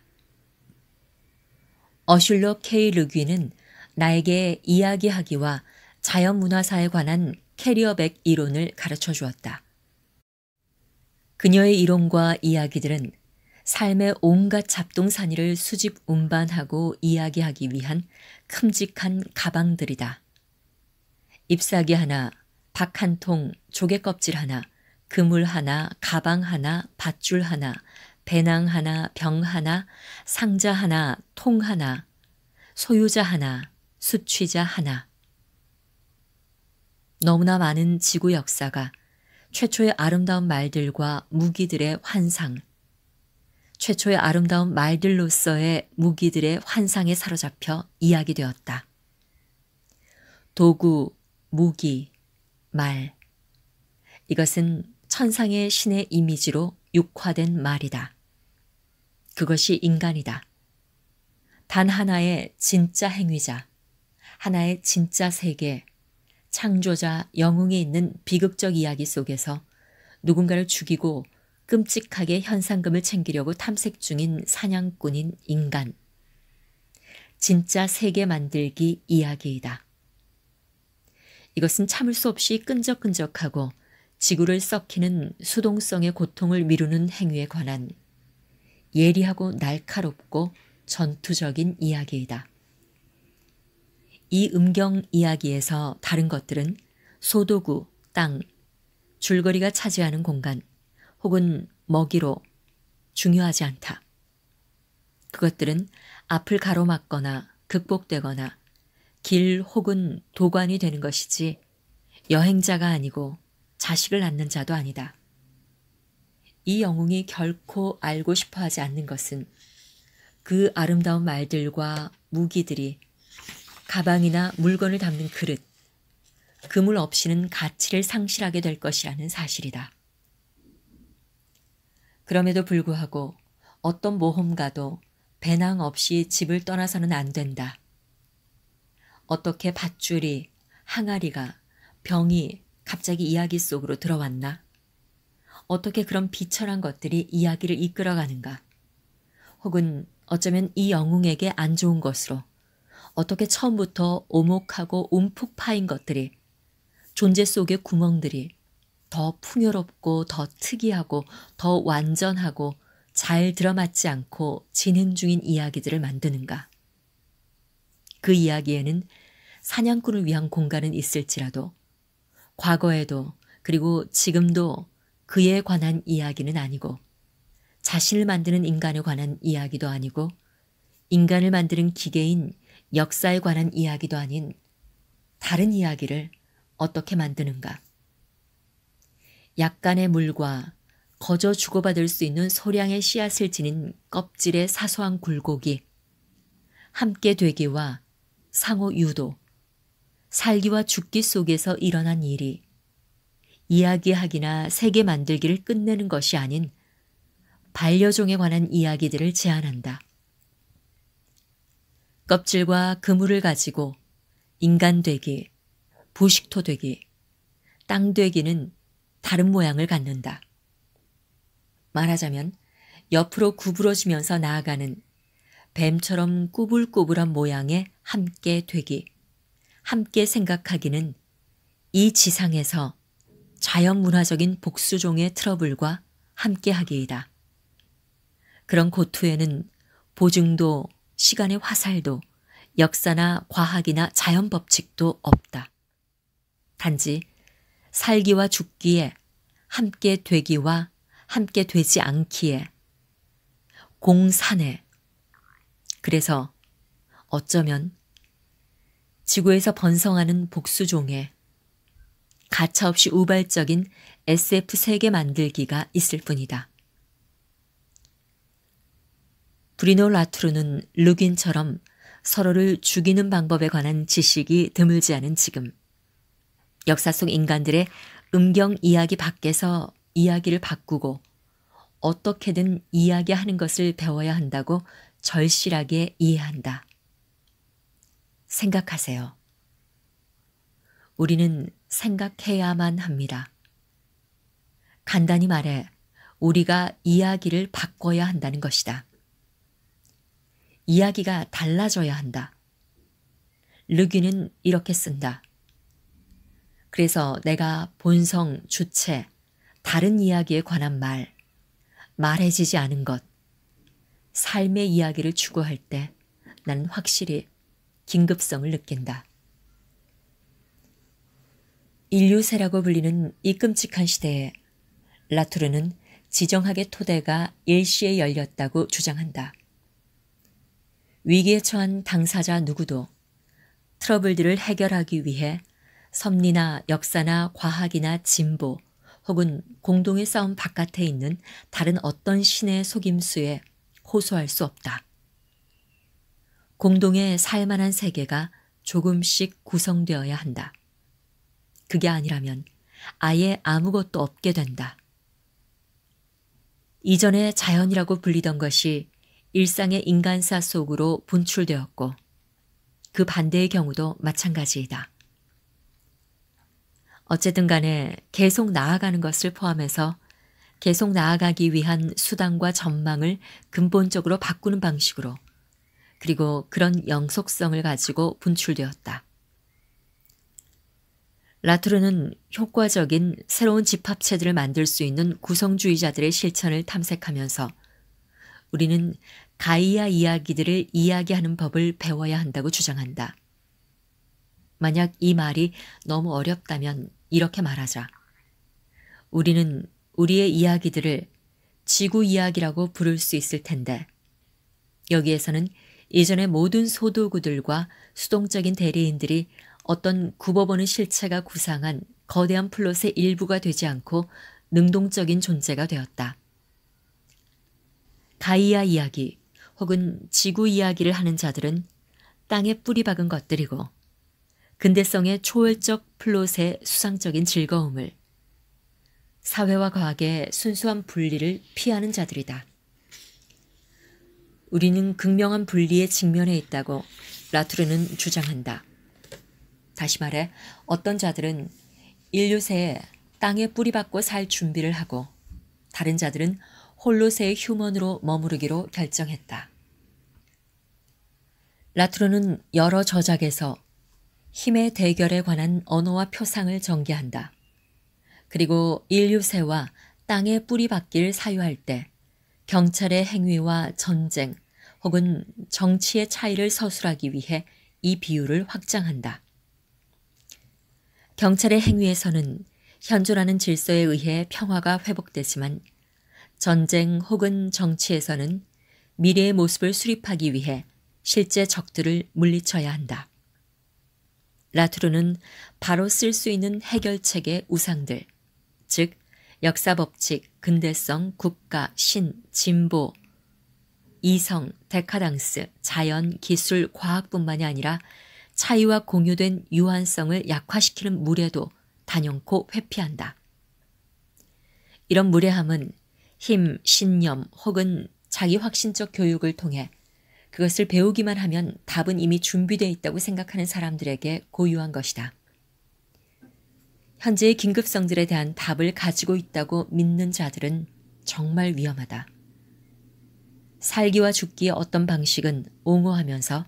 어슐러 K. 르귀는 나에게 이야기하기와 자연문화사에 관한 캐리어백 이론을 가르쳐 주었다. 그녀의 이론과 이야기들은 삶의 온갖 잡동사니를 수집 운반하고 이야기하기 위한 큼직한 가방들이다. 잎사귀 하나, 박 한 통, 조개껍질 하나, 그물 하나, 가방 하나, 밧줄 하나, 배낭 하나, 병 하나, 상자 하나, 통 하나, 소유자 하나, 수취자 하나. 너무나 많은 지구 역사가 최초의 아름다운 말들과 무기들의 환상, 최초의 아름다운 말들로서의 무기들의 환상에 사로잡혀 이야기되었다. 도구, 무기, 말. 이것은 천상의 신의 이미지로 육화된 말이다. 그것이 인간이다. 단 하나의 진짜 행위자, 하나의 진짜 세계, 창조자 영웅이 있는 비극적 이야기 속에서 누군가를 죽이고 끔찍하게 현상금을 챙기려고 탐색 중인 사냥꾼인 인간. 진짜 세계 만들기 이야기이다. 이것은 참을 수 없이 끈적끈적하고 지구를 썩히는 수동성의 고통을 미루는 행위에 관한 예리하고 날카롭고 전투적인 이야기이다. 이 음경 이야기에서 다른 것들은 소도구, 땅, 줄거리가 차지하는 공간 혹은 먹이로 중요하지 않다. 그것들은 앞을 가로막거나 극복되거나 길 혹은 도관이 되는 것이지 여행자가 아니고 자식을 낳는 자도 아니다. 이 영웅이 결코 알고 싶어 하지 않는 것은 그 아름다운 말들과 무기들이 가방이나 물건을 담는 그릇, 그물 없이는 가치를 상실하게 될 것이라는 사실이다. 그럼에도 불구하고 어떤 모험가도 배낭 없이 집을 떠나서는 안 된다. 어떻게 밧줄이, 항아리가, 병이 갑자기 이야기 속으로 들어왔나? 어떻게 그런 비천한 것들이 이야기를 이끌어가는가? 혹은 어쩌면 이 영웅에게 안 좋은 것으로 어떻게 처음부터 오목하고 움푹 파인 것들이 존재 속의 구멍들이 더 풍요롭고 더 특이하고 더 완전하고 잘 들어맞지 않고 진행 중인 이야기들을 만드는가? 그 이야기에는 사냥꾼을 위한 공간은 있을지라도 과거에도 그리고 지금도 그에 관한 이야기는 아니고 자신을 만드는 인간에 관한 이야기도 아니고 인간을 만드는 기계인 역사에 관한 이야기도 아닌 다른 이야기를 어떻게 만드는가? 약간의 물과 거저 주고받을 수 있는 소량의 씨앗을 지닌 껍질의 사소한 굴곡이 함께 되기와 상호 유도, 살기와 죽기 속에서 일어난 일이 이야기하기나 세계 만들기를 끝내는 것이 아닌 반려종에 관한 이야기들을 제안한다. 껍질과 그물을 가지고 인간 되기, 부식토 되기, 땅 되기는 다른 모양을 갖는다. 말하자면 옆으로 구부러지면서 나아가는 뱀처럼 꾸불꾸불한 모양의 함께 되기, 함께 생각하기는 이 지상에서 자연문화적인 복수종의 트러블과 함께하기이다. 그런 고투에는 보증도, 시간의 화살도, 역사나 과학이나 자연 법칙도 없다. 단지 살기와 죽기에 함께 되기와 함께 되지 않기에 공산에 그래서 어쩌면 지구에서 번성하는 복수종에 가차없이 우발적인 SF 세계 만들기가 있을 뿐이다. 브리노 라투르는 르귄처럼 서로를 죽이는 방법에 관한 지식이 드물지 않은 지금 역사 속 인간들의 음경 이야기 밖에서 이야기를 바꾸고 어떻게든 이야기하는 것을 배워야 한다고 절실하게 이해한다. 생각하세요. 우리는 생각해야만 합니다. 간단히 말해 우리가 이야기를 바꿔야 한다는 것이다. 이야기가 달라져야 한다. 르귀는 이렇게 쓴다. 그래서 내가 본성, 주체, 다른 이야기에 관한 말해지지 않은 것, 삶의 이야기를 추구할 때 나는 확실히 긴급성을 느낀다. 인류세라고 불리는 이 끔찍한 시대에 라투르는 지정학의 토대가 일시에 열렸다고 주장한다. 위기에 처한 당사자 누구도 트러블들을 해결하기 위해 섭리나 역사나 과학이나 진보 혹은 공동의 싸움 바깥에 있는 다른 어떤 신의 속임수에 호소할 수 없다. 공동의 살만한 세계가 조금씩 구성되어야 한다. 그게 아니라면 아예 아무것도 없게 된다. 이전에 자연이라고 불리던 것이 일상의 인간사 속으로 분출되었고 그 반대의 경우도 마찬가지이다. 어쨌든 간에 계속 나아가는 것을 포함해서 계속 나아가기 위한 수단과 전망을 근본적으로 바꾸는 방식으로 그리고 그런 영속성을 가지고 분출되었다. 라투르는 효과적인 새로운 집합체들을 만들 수 있는 구성주의자들의 실천을 탐색하면서 우리는 가이아 이야기들을 이야기하는 법을 배워야 한다고 주장한다. 만약 이 말이 너무 어렵다면 이렇게 말하자. 우리는 우리의 이야기들을 지구 이야기라고 부를 수 있을 텐데 여기에서는 이전의 모든 소도구들과 수동적인 대리인들이 어떤 굽어보는 실체가 구상한 거대한 플롯의 일부가 되지 않고 능동적인 존재가 되었다. 가이아 이야기 혹은 지구 이야기를 하는 자들은 땅에 뿌리 박은 것들이고 근대성의 초월적 플롯의 수상적인 즐거움을 사회와 과학의 순수한 분리를 피하는 자들이다. 우리는 극명한 분리에 직면해 있다고 라투르는 주장한다. 다시 말해 어떤 자들은 인류세에 땅에 뿌리박고 살 준비를 하고 다른 자들은 홀로세의 휴먼으로 머무르기로 결정했다. 라투르는 여러 저작에서 힘의 대결에 관한 언어와 표상을 전개한다. 그리고 인류세와 땅에 뿌리박기를 사유할 때 경찰의 행위와 전쟁 혹은 정치의 차이를 서술하기 위해 이 비유를 확장한다. 경찰의 행위에서는 현존하는 질서에 의해 평화가 회복되지만 전쟁 혹은 정치에서는 미래의 모습을 수립하기 위해 실제 적들을 물리쳐야 한다. 라투르는 바로 쓸 수 있는 해결책의 우상들, 즉 역사 법칙, 근대성, 국가, 신, 진보, 이성, 데카당스, 자연, 기술, 과학뿐만이 아니라 차이와 공유된 유한성을 약화시키는 무례도 단연코 회피한다. 이런 무례함은 힘, 신념 혹은 자기 확신적 교육을 통해 그것을 배우기만 하면 답은 이미 준비되어 있다고 생각하는 사람들에게 고유한 것이다. 현재의 긴급성들에 대한 답을 가지고 있다고 믿는 자들은 정말 위험하다. 살기와 죽기의 어떤 방식은 옹호하면서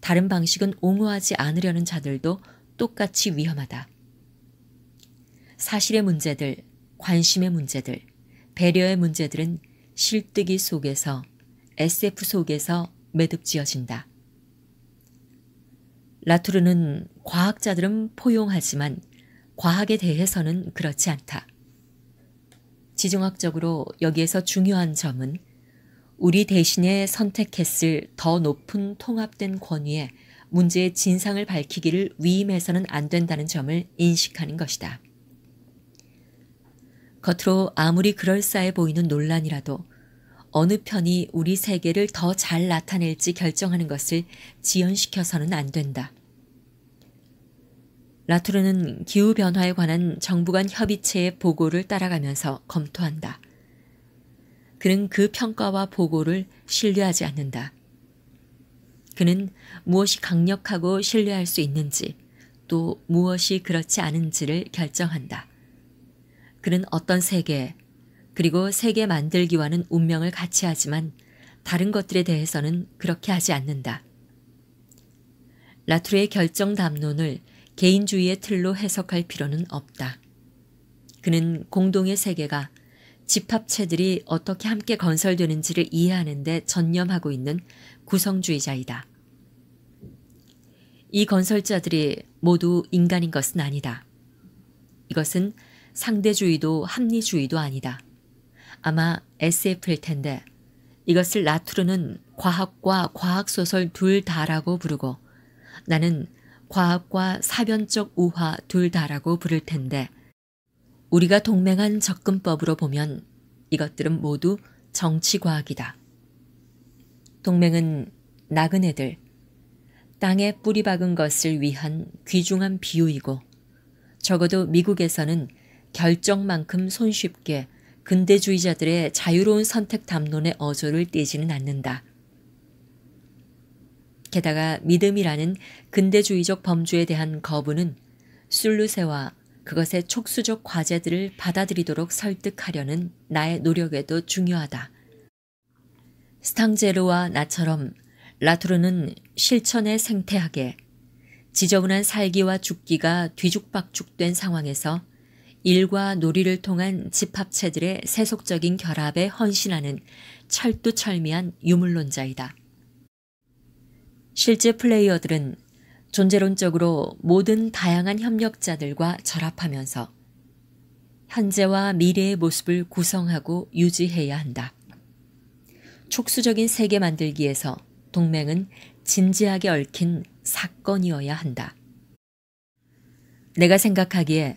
다른 방식은 옹호하지 않으려는 자들도 똑같이 위험하다. 사실의 문제들, 관심의 문제들, 배려의 문제들은 실뜨기 속에서, SF 속에서 매듭지어진다. 라투르는 과학자들은 포용하지만 과학에 대해서는 그렇지 않다. 지정학적으로 여기에서 중요한 점은 우리 대신에 선택했을 더 높은 통합된 권위에 문제의 진상을 밝히기를 위임해서는 안 된다는 점을 인식하는 것이다. 겉으로 아무리 그럴싸해 보이는 논란이라도 어느 편이 우리 세계를 더 잘 나타낼지 결정하는 것을 지연시켜서는 안 된다. 라투르는 기후변화에 관한 정부 간 협의체의 보고를 따라가면서 검토한다. 그는 그 평가와 보고를 신뢰하지 않는다. 그는 무엇이 강력하고 신뢰할 수 있는지 또 무엇이 그렇지 않은지를 결정한다. 그는 어떤 세계 그리고 세계 만들기와는 운명을 같이 하지만 다른 것들에 대해서는 그렇게 하지 않는다. 라투르의 결정 담론을 개인주의의 틀로 해석할 필요는 없다. 그는 공동의 세계가 집합체들이 어떻게 함께 건설되는지를 이해하는 데 전념하고 있는 구성주의자이다. 이 건설자들이 모두 인간인 것은 아니다. 이것은 상대주의도 합리주의도 아니다. 아마 SF일 텐데 이것을 라투르는 과학과 과학소설 둘 다라고 부르고 나는 과학과 사변적 우화 둘 다라고 부를 텐데 우리가 동맹한 접근법으로 보면 이것들은 모두 정치과학이다. 동맹은 나그네들, 땅에 뿌리 박은 것을 위한 귀중한 비유이고 적어도 미국에서는 결정만큼 손쉽게 근대주의자들의 자유로운 선택 담론의 어조를 떼지는 않는다. 게다가 믿음이라는 근대주의적 범주에 대한 거부는 술루세와 그것의 촉수적 과제들을 받아들이도록 설득하려는 나의 노력에도 중요하다. 스탕제르와 나처럼 라투르는 실천의 생태학에 지저분한 살기와 죽기가 뒤죽박죽된 상황에서 일과 놀이를 통한 집합체들의 세속적인 결합에 헌신하는 철두철미한 유물론자이다. 실제 플레이어들은 존재론적으로 모든 다양한 협력자들과 결합하면서 현재와 미래의 모습을 구성하고 유지해야 한다. 촉수적인 세계 만들기에서 동맹은 진지하게 얽힌 사건이어야 한다. 내가 생각하기에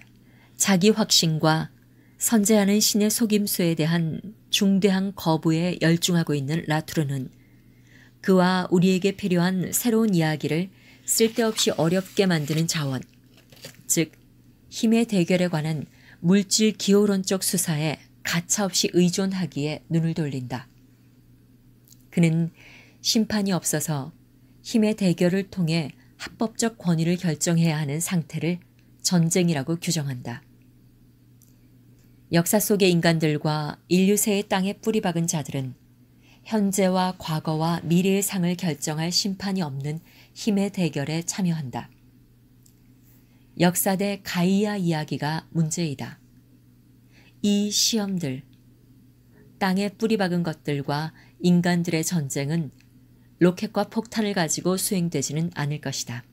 자기 확신과 선재하는 신의 속임수에 대한 중대한 거부에 열중하고 있는 라투르는 그와 우리에게 필요한 새로운 이야기를 쓸데없이 어렵게 만드는 자원, 즉 힘의 대결에 관한 물질 기호론적 수사에 가차없이 의존하기에 눈을 돌린다. 그는 심판이 없어서 힘의 대결을 통해 합법적 권위를 결정해야 하는 상태를 전쟁이라고 규정한다. 역사 속의 인간들과 인류세의 땅에 뿌리 박은 자들은 현재와 과거와 미래의 상을 결정할 심판이 없는 힘의 대결에 참여한다. 역사대 가이아 이야기가 문제이다. 이 시험들, 땅에 뿌리 박은 것들과 인간들의 전쟁은 로켓과 폭탄을 가지고 수행되지는 않을 것이다.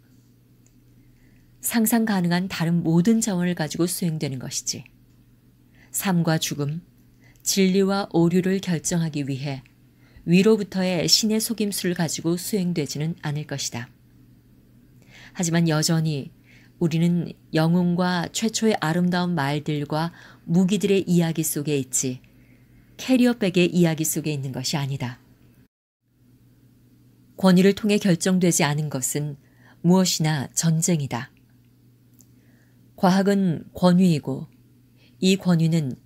상상 가능한 다른 모든 자원을 가지고 수행되는 것이지. 삶과 죽음, 진리와 오류를 결정하기 위해 위로부터의 신의 속임수를 가지고 수행되지는 않을 것이다. 하지만 여전히 우리는 영웅과 최초의 아름다운 말들과 무기들의 이야기 속에 있지 캐리어백의 이야기 속에 있는 것이 아니다. 권위를 통해 결정되지 않은 것은 무엇이나 전쟁이다. 과학은 권위이고 이 권위는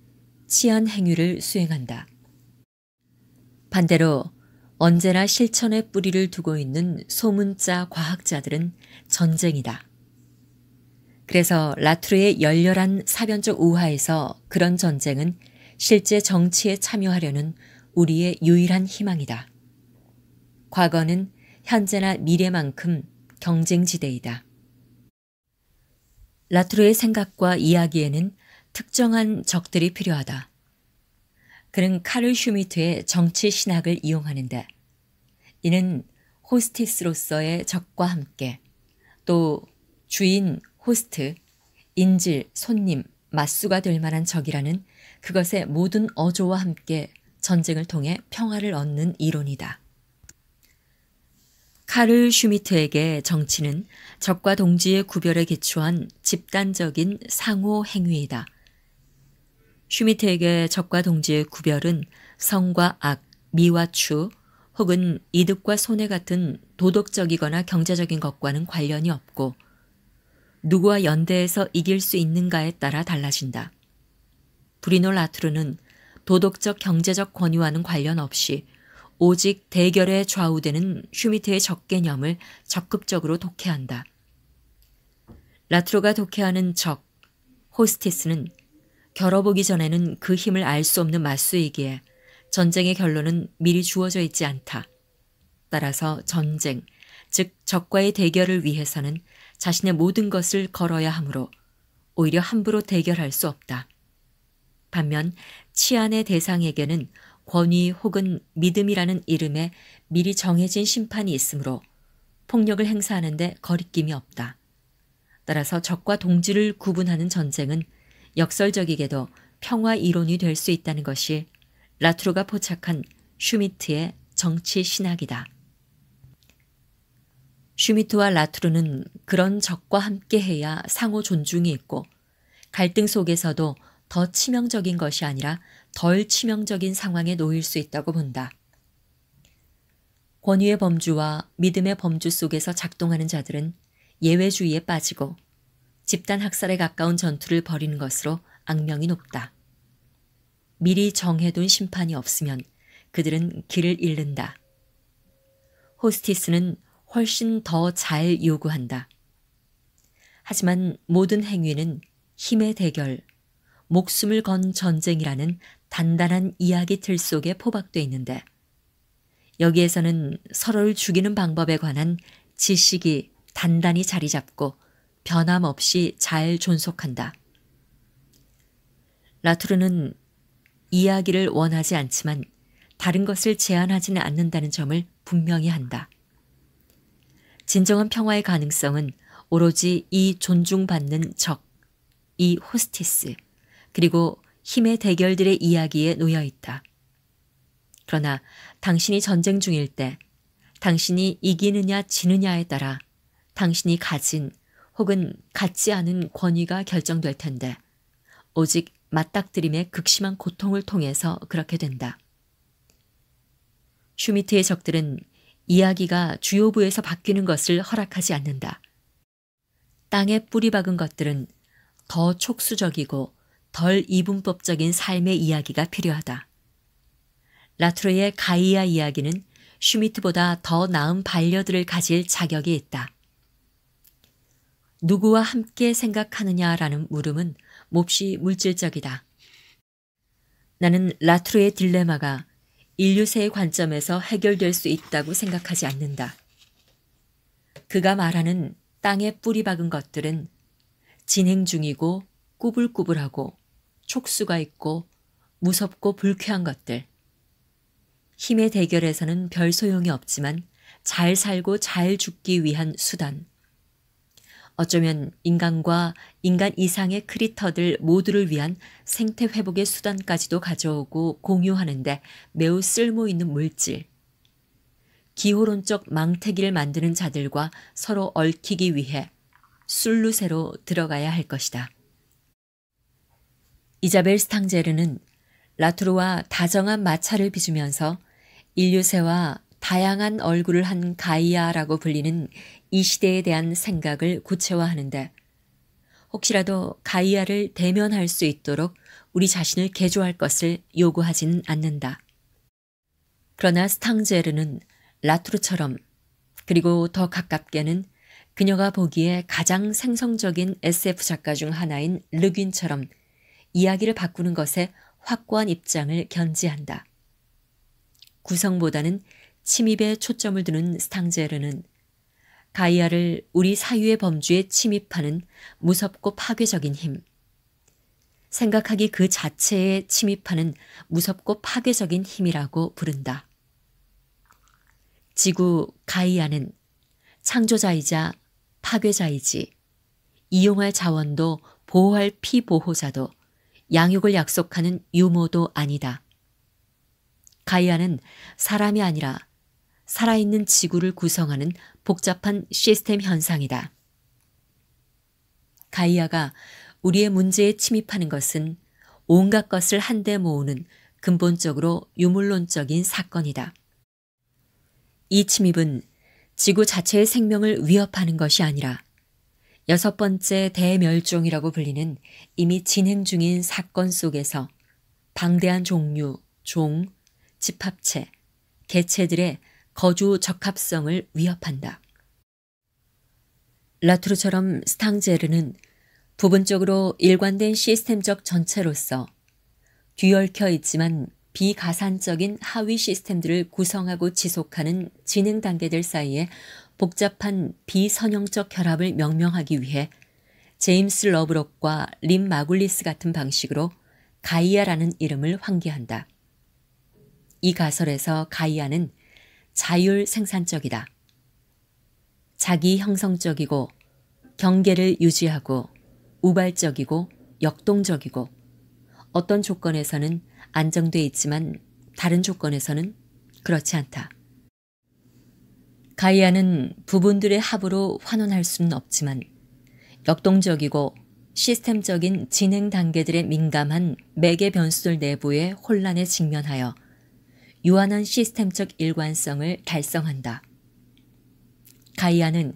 치안 행위를 수행한다. 반대로 언제나 실천의 뿌리를 두고 있는 소문자 과학자들은 전쟁이다. 그래서 라투르의 열렬한 사변적 우화에서 그런 전쟁은 실제 정치에 참여하려는 우리의 유일한 희망이다. 과거는 현재나 미래만큼 경쟁지대이다. 라투르의 생각과 이야기에는 특정한 적들이 필요하다. 그는 카를 슈미트의 정치 신학을 이용하는데 이는 호스티스로서의 적과 함께 또 주인, 호스트, 인질, 손님, 맞수가 될 만한 적이라는 그것의 모든 어조와 함께 전쟁을 통해 평화를 얻는 이론이다. 카를 슈미트에게 정치는 적과 동지의 구별에 기초한 집단적인 상호 행위이다. 슈미트에게 적과 동지의 구별은 성과 악, 미와 추 혹은 이득과 손해 같은 도덕적이거나 경제적인 것과는 관련이 없고 누구와 연대해서 이길 수 있는가에 따라 달라진다. 브리노 라투르는 도덕적 경제적 권위와는 관련 없이 오직 대결에 좌우되는 슈미트의 적개념을 적극적으로 독해한다. 라투르가 독해하는 적, 호스티스는 겨뤄보기 전에는 그 힘을 알 수 없는 맞수이기에 전쟁의 결론은 미리 주어져 있지 않다. 따라서 전쟁, 즉 적과의 대결을 위해서는 자신의 모든 것을 걸어야 하므로 오히려 함부로 대결할 수 없다. 반면 치안의 대상에게는 권위 혹은 믿음이라는 이름에 미리 정해진 심판이 있으므로 폭력을 행사하는 데 거리낌이 없다. 따라서 적과 동지를 구분하는 전쟁은 역설적이게도 평화 이론이 될 수 있다는 것이 라투르가 포착한 슈미트의 정치 신학이다. 슈미트와 라투르는 그런 적과 함께해야 상호 존중이 있고 갈등 속에서도 더 치명적인 것이 아니라 덜 치명적인 상황에 놓일 수 있다고 본다. 권위의 범주와 믿음의 범주 속에서 작동하는 자들은 예외주의에 빠지고 집단 학살에 가까운 전투를 벌이는 것으로 악명이 높다. 미리 정해둔 심판이 없으면 그들은 길을 잃는다. 호스티스는 훨씬 더 잘 요구한다. 하지만 모든 행위는 힘의 대결, 목숨을 건 전쟁이라는 단단한 이야기 틀 속에 포박돼 있는데 여기에서는 서로를 죽이는 방법에 관한 지식이 단단히 자리 잡고 변함없이 잘 존속한다. 라투르는 이야기를 원하지 않지만 다른 것을 제한하지는 않는다는 점을 분명히 한다. 진정한 평화의 가능성은 오로지 이 존중받는 적, 이 호스티스, 그리고 힘의 대결들의 이야기에 놓여 있다. 그러나 당신이 전쟁 중일 때 당신이 이기느냐 지느냐에 따라 당신이 가진 혹은 갖지 않은 권위가 결정될 텐데 오직 맞닥뜨림의 극심한 고통을 통해서 그렇게 된다. 슈미트의 적들은 이야기가 주요부에서 바뀌는 것을 허락하지 않는다. 땅에 뿌리 박은 것들은 더 촉수적이고 덜 이분법적인 삶의 이야기가 필요하다. 라투르의 가이아 이야기는 슈미트보다 더 나은 반려들을 가질 자격이 있다. 누구와 함께 생각하느냐라는 물음은 몹시 물질적이다. 나는 라투르의 딜레마가 인류세의 관점에서 해결될 수 있다고 생각하지 않는다. 그가 말하는 땅에 뿌리 박은 것들은 진행 중이고 꾸불꾸불하고 촉수가 있고 무섭고 불쾌한 것들. 힘의 대결에서는 별 소용이 없지만 잘 살고 잘 죽기 위한 수단. 어쩌면 인간과 인간 이상의 크리터들 모두를 위한 생태 회복의 수단까지도 가져오고 공유하는데 매우 쓸모있는 물질. 기호론적 망태기를 만드는 자들과 서로 얽히기 위해 술루세로 들어가야 할 것이다. 이자벨 스탕제르는 라투르와 다정한 마찰을 빚으면서 인류세와 다양한 얼굴을 한 가이아라고 불리는 이 시대에 대한 생각을 구체화하는데 혹시라도 가이아를 대면할 수 있도록 우리 자신을 개조할 것을 요구하지는 않는다. 그러나 스탕제르는 라투르처럼 그리고 더 가깝게는 그녀가 보기에 가장 생성적인 SF 작가 중 하나인 르귄처럼 이야기를 바꾸는 것에 확고한 입장을 견지한다. 구성보다는 침입에 초점을 두는 스탕제르는 가이아를 우리 사유의 범주에 침입하는 무섭고 파괴적인 힘, 생각하기 그 자체에 침입하는 무섭고 파괴적인 힘이라고 부른다. 지구 가이아는 창조자이자 파괴자이지 이용할 자원도 보호할 피보호자도 양육을 약속하는 유모도 아니다. 가이아는 사람이 아니라 살아있는 지구를 구성하는 복잡한 시스템 현상이다. 가이아가 우리의 문제에 침입하는 것은 온갖 것을 한데 모으는 근본적으로 유물론적인 사건이다. 이 침입은 지구 자체의 생명을 위협하는 것이 아니라 6번째 대멸종이라고 불리는 이미 진행 중인 사건 속에서 방대한 종류, 종, 집합체, 개체들의 거주 적합성을 위협한다. 라투르처럼 스탕제르는 부분적으로 일관된 시스템적 전체로서 뒤얽혀 있지만 비가산적인 하위 시스템들을 구성하고 지속하는 진행 단계들 사이에 복잡한 비선형적 결합을 명명하기 위해 제임스 러브록과 림 마굴리스 같은 방식으로 가이아라는 이름을 환기한다. 이 가설에서 가이아는 자율 생산적이다. 자기 형성적이고 경계를 유지하고 우발적이고 역동적이고 어떤 조건에서는 안정돼 있지만 다른 조건에서는 그렇지 않다. 가이아는 부분들의 합으로 환원할 수는 없지만 역동적이고 시스템적인 진행 단계들에 민감한 매개 변수들 내부의 혼란에 직면하여 유한한 시스템적 일관성을 달성한다. 가이아는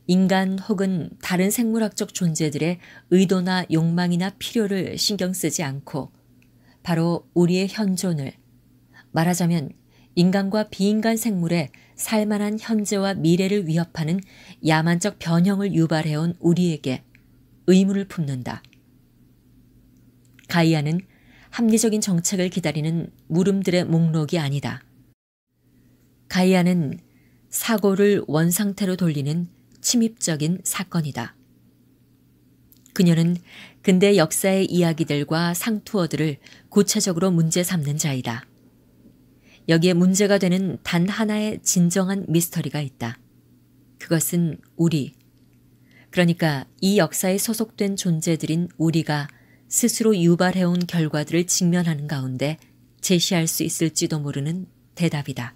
인간 혹은 다른 생물학적 존재들의 의도나 욕망이나 필요를 신경 쓰지 않고 바로 우리의 현존을, 말하자면 인간과 비인간 생물의 살만한 현재와 미래를 위협하는 야만적 변형을 유발해온 우리에게 의무를 품는다. 가이아는 합리적인 정책을 기다리는 물음들의 목록이 아니다. 가이아는 사고를 원상태로 돌리는 침입적인 사건이다. 그녀는 근대 역사의 이야기들과 상투어들을 구체적으로 문제 삼는 자이다. 여기에 문제가 되는 단 하나의 진정한 미스터리가 있다. 그것은 우리, 그러니까 이 역사에 소속된 존재들인 우리가 스스로 유발해온 결과들을 직면하는 가운데 제시할 수 있을지도 모르는 대답이다.